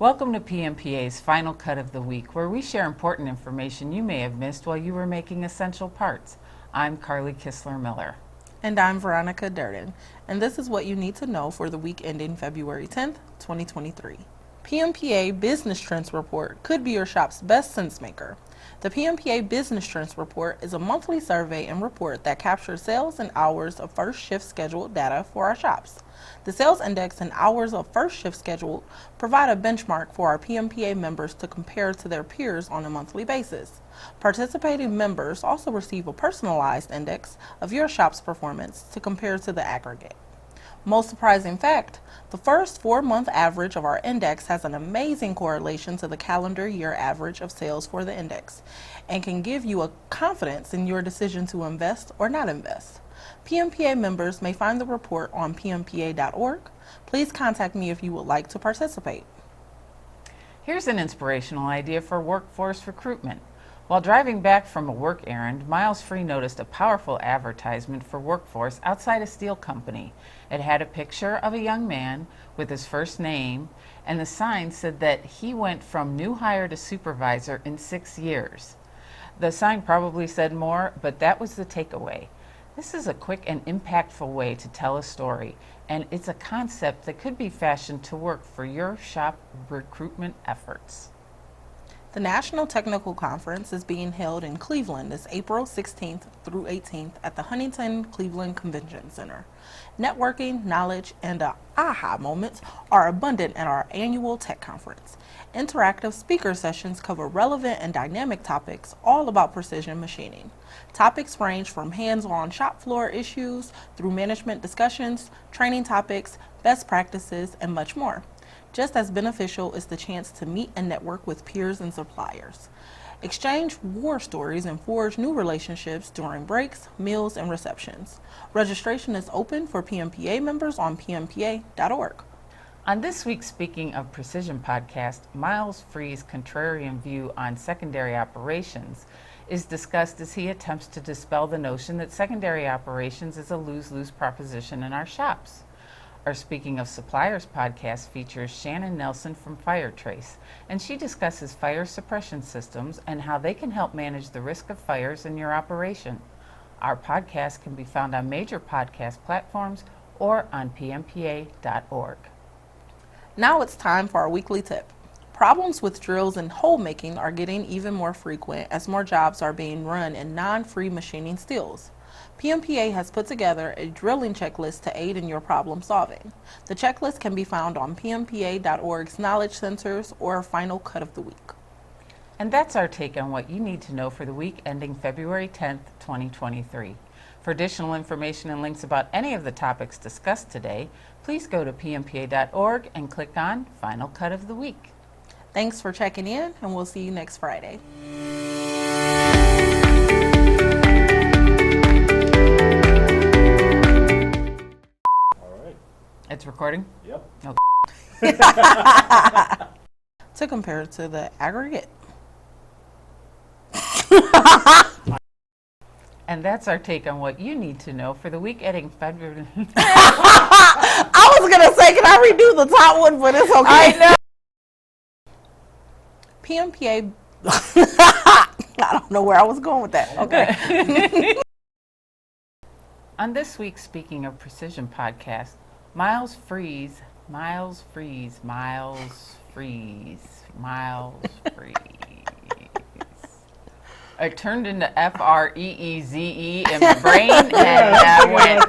Welcome to PMPA's Final Cut of the Week, where we share important information you may have missed while you were making essential parts. I'm Carly Kistler-Miller. And I'm Veronica Durden, and this is what you need to know for the week ending February 10th, 2023. PMPA Business Trends Report could be your shop's best sense maker. The PMPA Business Trends Report is a monthly survey and report that captures sales and hours of first shift scheduled data for our shops. The sales index and hours of first shift scheduled provide a benchmark for our PMPA members to compare to their peers on a monthly basis. Participating members also receive a personalized index of your shop's performance to compare to the aggregate. Most surprising fact, the first 4-month average of our index has an amazing correlation to the calendar year average of sales for the index and can give you a confidence in your decision to invest or not invest. PMPA members may find the report on PMPA.org. Please contact me if you would like to participate. Here's an inspirational idea for workforce recruitment. While driving back from a work errand, Miles Free noticed a powerful advertisement for workforce outside a steel company. It had a picture of a young man with his first name, and the sign said that he went from new hire to supervisor in 6 years. The sign probably said more, but that was the takeaway. This is a quick and impactful way to tell a story, and it's a concept that could be fashioned to work for your shop recruitment efforts. The National Technical Conference is being held in Cleveland this April 16th through 18th at the Huntington Cleveland Convention Center. Networking, knowledge, and aha moments are abundant at our annual tech conference. Interactive speaker sessions cover relevant and dynamic topics all about precision machining. Topics range from hands-on shop floor issues through management discussions, training topics, best practices, and much more. Just as beneficial is the chance to meet and network with peers and suppliers. Exchange war stories and forge new relationships during breaks, meals, and receptions. Registration is open for PMPA members on PMPA.org. On this week's Speaking of Precision podcast, Miles Free's contrarian view on secondary operations is discussed as he attempts to dispel the notion that secondary operations is a lose-lose proposition in our shops. Our Speaking of Suppliers podcast features Shannon Nelson from FireTrace, and she discusses fire suppression systems and how they can help manage the risk of fires in your operation. Our podcast can be found on major podcast platforms or on PMPA.org. Now it's time for our weekly tip. Problems with drills and hole making are getting even more frequent as more jobs are being run in non-free machining steels. PMPA has put together a drilling checklist to aid in your problem solving. The checklist can be found on PMPA.org's Knowledge Centers or Final Cut of the Week. And that's our take on what you need to know for the week ending February 10th, 2023. For additional information and links about any of the topics discussed today, please go to PMPA.org and click on Final Cut of the Week. Thanks for checking in, and we'll see you next Friday. It's recording? Yep. Okay. To compare to the aggregate. And that's our take on what you need to know for the week ending February. I was going to say, can I redo the top one, but it's okay. I know. PMPA. I don't know where I was going with that. Okay. On this week's Speaking of Precision podcast, Miles Freeze. I turned into Freeze in my brain and I went